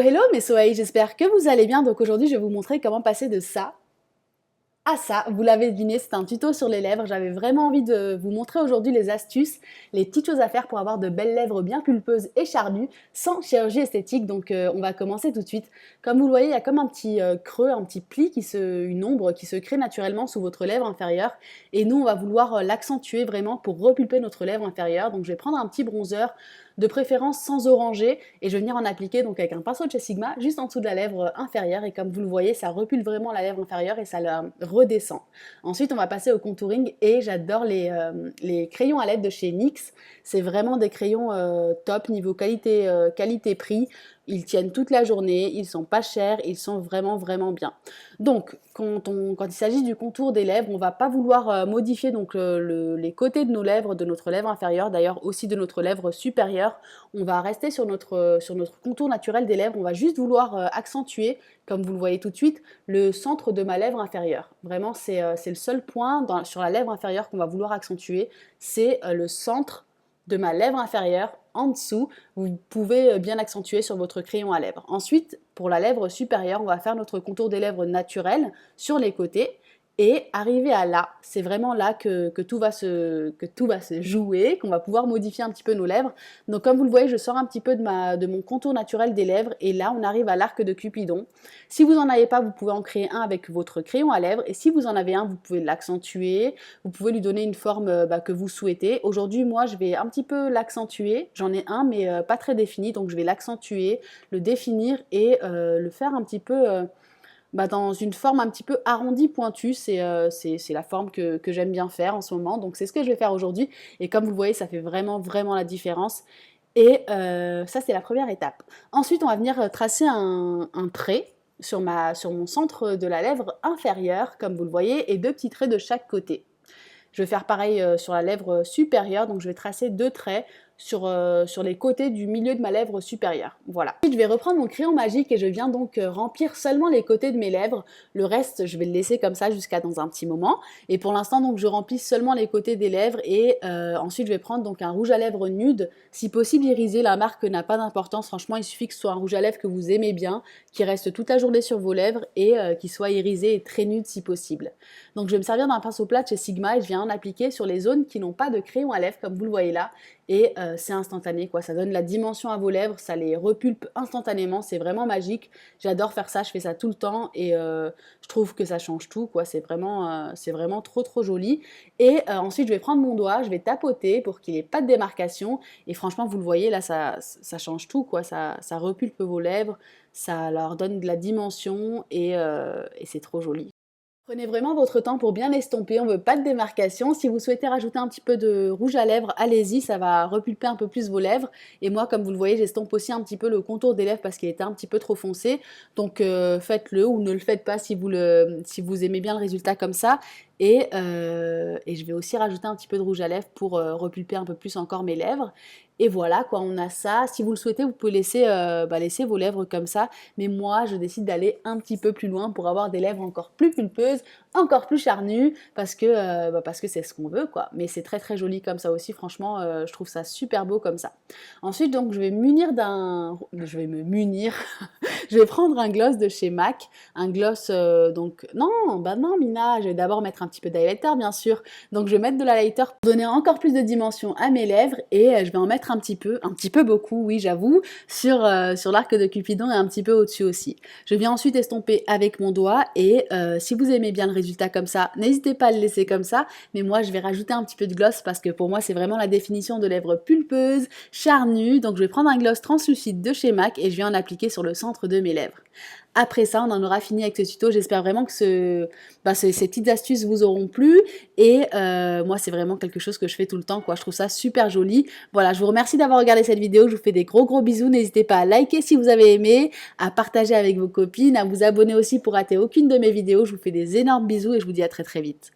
Hello mes soleils, j'espère que vous allez bien. Donc aujourd'hui je vais vous montrer comment passer de ça à ça. Vous l'avez deviné, c'est un tuto sur les lèvres. J'avais vraiment envie de vous montrer aujourd'hui les astuces, les petites choses à faire pour avoir de belles lèvres bien pulpeuses et charnues sans chirurgie esthétique. Donc on va commencer tout de suite. Comme vous le voyez, il y a comme un petit creux, un petit pli, une ombre qui se crée naturellement sous votre lèvre inférieure. Et nous on va vouloir l'accentuer vraiment pour repulper notre lèvre inférieure. Donc je vais prendre un petit bronzer, de préférence sans oranger, et je vais venir en appliquer donc avec un pinceau de chez Sigma juste en dessous de la lèvre inférieure, et comme vous le voyez ça repulpe vraiment la lèvre inférieure et ça la redescend. Ensuite on va passer au contouring, et j'adore les crayons à lèvres de chez NYX. C'est vraiment des crayons top niveau qualité-prix. Ils tiennent toute la journée, ils sont pas chers, ils sont vraiment bien. Donc quand il s'agit du contour des lèvres, on va pas vouloir modifier donc les côtés de nos lèvres, de notre lèvre inférieure, d'ailleurs aussi de notre lèvre supérieure. On va rester sur notre contour naturel des lèvres. On va juste vouloir accentuer, comme vous le voyez tout de suite, le centre de ma lèvre inférieure. Vraiment c'est le seul point sur la lèvre inférieure qu'on va vouloir accentuer, c'est le centre de ma lèvre inférieure en dessous. Vous pouvez bien accentuer sur votre crayon à lèvres. Ensuite, pour la lèvre supérieure, on va faire notre contour des lèvres naturel sur les côtés. Et arrivé à là, c'est vraiment là que tout va se jouer, qu'on va pouvoir modifier un petit peu nos lèvres. Donc comme vous le voyez, je sors un petit peu de mon contour naturel des lèvres, et là on arrive à l'arc de Cupidon. Si vous n'en avez pas, vous pouvez en créer un avec votre crayon à lèvres, et si vous en avez un, vous pouvez l'accentuer, vous pouvez lui donner une forme que vous souhaitez. Aujourd'hui, moi je vais un petit peu l'accentuer, j'en ai un mais pas très défini, donc je vais l'accentuer, le définir et le faire un petit peu... dans une forme un petit peu arrondie, pointue. C'est la forme que j'aime bien faire en ce moment, donc c'est ce que je vais faire aujourd'hui, et comme vous le voyez ça fait vraiment la différence. Et ça c'est la première étape. Ensuite on va venir tracer un trait sur mon centre de la lèvre inférieure, comme vous le voyez, et deux petits traits de chaque côté. Je vais faire pareil sur la lèvre supérieure, donc je vais tracer deux traits sur les côtés du milieu de ma lèvre supérieure. Voilà. Ensuite, je vais reprendre mon crayon magique et je viens donc remplir seulement les côtés de mes lèvres. Le reste, je vais le laisser comme ça jusqu'à dans un petit moment. Et pour l'instant, donc je remplis seulement les côtés des lèvres, et ensuite je vais prendre donc un rouge à lèvres nude, si possible irisé. La marque n'a pas d'importance, franchement, il suffit que ce soit un rouge à lèvres que vous aimez bien, qui reste toute la journée sur vos lèvres et qui soit irisé et très nude si possible. Donc je vais me servir d'un pinceau plat de chez Sigma et je viens en appliquer sur les zones qui n'ont pas de crayon à lèvres, comme vous le voyez là. Et c'est instantané quoi, ça donne la dimension à vos lèvres, ça les repulpe instantanément, c'est vraiment magique. J'adore faire ça, je fais ça tout le temps, et je trouve que ça change tout quoi, c'est vraiment trop joli. Et ensuite je vais prendre mon doigt, je vais tapoter pour qu'il n'y ait pas de démarcation, et franchement vous le voyez là, ça change tout quoi, ça repulpe vos lèvres, ça leur donne de la dimension, et c'est trop joli. Prenez vraiment votre temps pour bien l'estomper, on ne veut pas de démarcation. Si vous souhaitez rajouter un petit peu de rouge à lèvres, allez-y, ça va repulper un peu plus vos lèvres. Et moi, comme vous le voyez, j'estompe aussi un petit peu le contour des lèvres parce qu'il était un petit peu trop foncé. Donc faites-le ou ne le faites pas si vous aimez bien le résultat comme ça. Et je vais aussi rajouter un petit peu de rouge à lèvres pour repulper un peu plus encore mes lèvres. Et voilà quoi, on a ça. Si vous le souhaitez, vous pouvez laisser vos lèvres comme ça. Mais moi, je décide d'aller un petit peu plus loin pour avoir des lèvres encore plus pulpeuses, encore plus charnues, parce que c'est ce qu'on veut quoi. Mais c'est très joli comme ça aussi, franchement, je trouve ça super beau comme ça. Ensuite, donc, je vais me munir, je vais prendre un gloss de chez MAC, un gloss, donc, non, Mina, je vais d'abord mettre un petit peu d'highlighter bien sûr, donc je vais mettre de l'highlighter pour donner encore plus de dimension à mes lèvres, et je vais en mettre un petit peu beaucoup, oui j'avoue, sur l'arc de Cupidon et un petit peu au-dessus aussi. Je viens ensuite estomper avec mon doigt, et si vous aimez bien le résultat comme ça, n'hésitez pas à le laisser comme ça, mais moi je vais rajouter un petit peu de gloss parce que pour moi c'est vraiment la définition de lèvres pulpeuses, charnues, donc je vais prendre un gloss translucide de chez MAC et je viens en appliquer sur le centre de mes lèvres. Après ça, on en aura fini avec ce tuto. J'espère vraiment que ces petites astuces vous auront plu. Et moi, c'est vraiment quelque chose que je fais tout le temps, quoi. Je trouve ça super joli. Voilà, je vous remercie d'avoir regardé cette vidéo. Je vous fais des gros bisous. N'hésitez pas à liker si vous avez aimé, à partager avec vos copines, à vous abonner aussi pour rater aucune de mes vidéos. Je vous fais des énormes bisous et je vous dis à très vite.